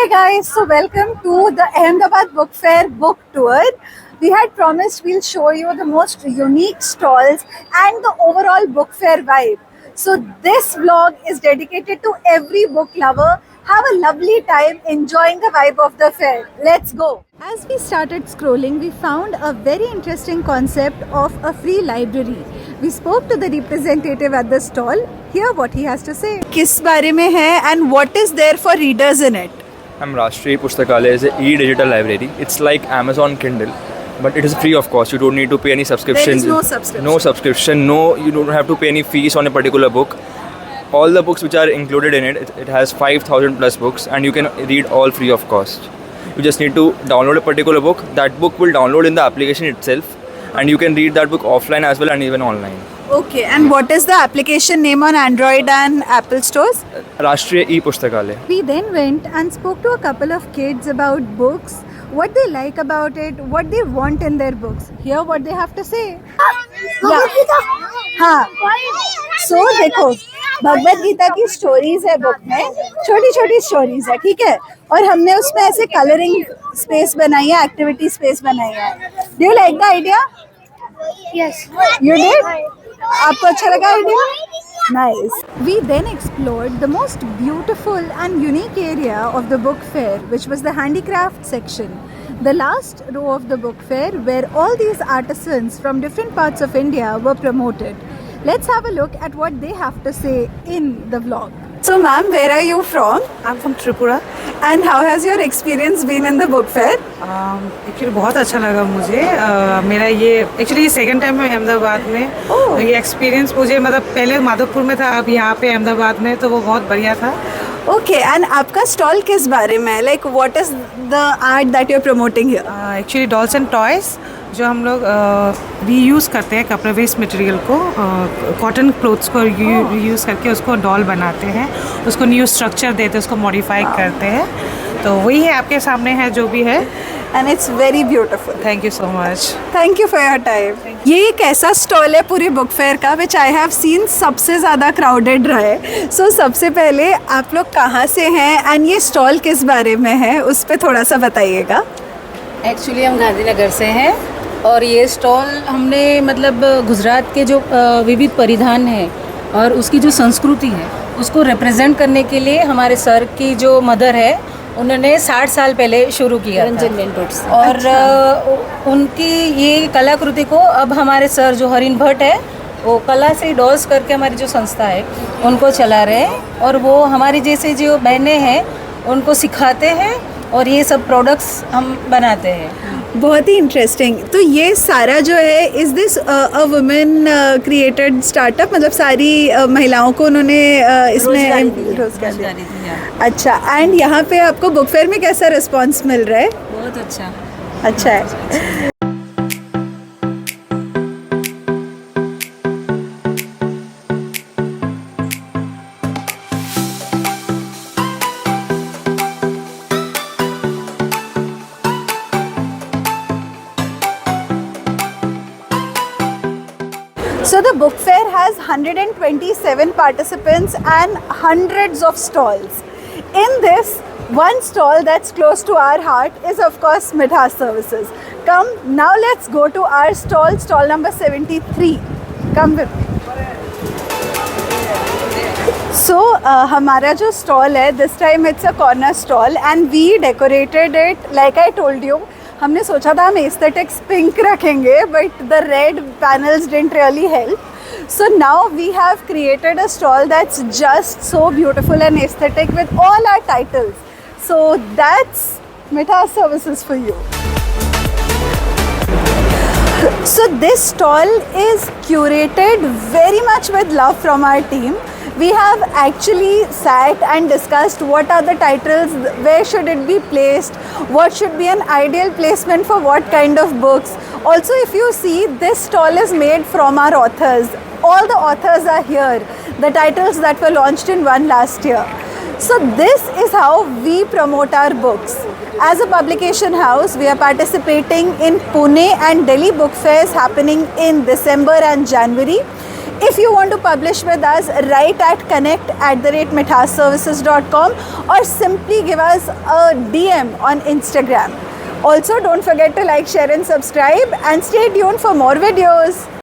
Hi guys, so welcome to the Ahmedabad Book Fair book tour. We had promised we'll show you the most unique stalls and the overall book fair vibe. So this vlog is dedicated to every book lover. Have a lovely time enjoying the vibe of the fair. Let's go. As we started scrolling, we found a very interesting concept of a free library. We spoke to the representative at the stall. Hear what he has to say. किस बारे में है and what is there for readers in it? Rashtriya Pustakale is an e-digital library. It's like Amazon Kindle, but it is free of course. You don't need to pay any subscription. There is no subscription. No subscription. No, you don't have to pay any fees on a particular book. All the books which are included in it has 5,000 plus books, and you can read all free of cost. You just need to download a particular book. That book will download in the application itself, and you can read that book offline as well and even online. Okay, and what is the application name on Android and Apple stores? Rashtriya e-Pustakale. We then went and spoke to a couple of kids about books, what they like about it, what they want in their books. Hear what they have to say. हाँ, so देखो, भगवत गीता की stories है book में, छोटी छोटी stories है, ठीक है, और हमने उसमें ऐसे कलरिंग स्पेस बनाई है, एक्टिविटी स्पेस बनाई है. Do you like the idea? Yes. You did? आपको अच्छा लगा idea? Nice. We then explored the most beautiful and unique area of the book fair, which was the handicraft section. The last row of the book fair, where all these artisans from different parts of India were promoted. Let's have a look at what they have to say in the vlog. So ma'am, where are you from? I'm from Tripura. And how has your experience been in the book fair? Actually बहुत अच्छा लगा मुझे. मेरा ये actually second time है अहमदाबाद में. ये experience मुझे मतलब पहले माधवपुर में था, अब यहाँ पे अहमदाबाद में, तो वो बहुत बढ़िया था. Okay, and आपका स्टॉल किस बारे में है? Like what is the art that you're promoting here? Actually dolls and toys जो हम लोग रीयूज़ करते हैं, कपड़े वेस्ट मटेरियल को, कॉटन क्लोथ्स को यूज़ करके उसको डॉल बनाते हैं, उसको न्यू स्ट्रक्चर देते हैं, उसको मॉडिफाई करते हैं. तो वही है, आपके सामने है जो भी है. And it's very beautiful. Thank you so much. Thank you for your time. ये एक ऐसा स्टॉल है पूरी बुक फेयर का विच आई हैव सीन सबसे ज़्यादा क्राउडेड रहा है. सो सबसे पहले आप लोग कहाँ से हैं एंड ये स्टॉल किस बारे में है, उस पर थोड़ा सा बताइएगा. एक्चुअली हम गांधीनगर से हैं और ये स्टॉल हमने मतलब गुजरात के जो विविध परिधान है और उसकी जो संस्कृति है उसको रिप्रेजेंट करने के लिए हमारे सर की जो मदर है उन्होंने 60 साल पहले शुरू किया रंजन वेंटोट्स. और उनकी ये कलाकृति को अब हमारे सर जो हरिन भट्ट है वो कला से डॉल्स करके हमारी जो संस्था है उनको चला रहे हैं, और वो हमारी जैसे जो बहनें हैं उनको सिखाते हैं और ये सब प्रोडक्ट्स हम बनाते हैं. बहुत ही इंटरेस्टिंग. तो ये सारा जो है is this a women created startup, मतलब सारी महिलाओं को उन्होंने इसमें रोजगार दिया. अच्छा, एंड यहाँ पे आपको बुक फेयर में कैसा रिस्पांस मिल रहा है? बहुत अच्छा. अच्छा है. So the book fair has 127 participants and hundreds of stalls. In this, one stall that's close to our heart is of course Mithas Services. Come, now let's go to our stall, stall number 73. Come with me. So हमारा जो stall है, this time it's a corner stall and we decorated it like I told you. हमने सोचा था हम aesthetics pink रखेंगे, but the red panels didn't really help. So now we have created a stall that's just so beautiful and aesthetic with all our titles. So that's Mithas Services for you. So this stall is curated very much with love from our team. We have actually sat and discussed what are the titles, where should it be placed, what should be an ideal placement for what kind of books. Also, if you see, this stall is made from our authors. All the authors are here, the titles that were launched in one last year. So this is how we promote our books. As a publication house, we are participating in Pune and Delhi book fairs happening in December and January. If you want to publish with us, write at connect@mithasservices.com or simply give us a DM on Instagram. Also, don't forget to like, share and subscribe, and stay tuned for more videos.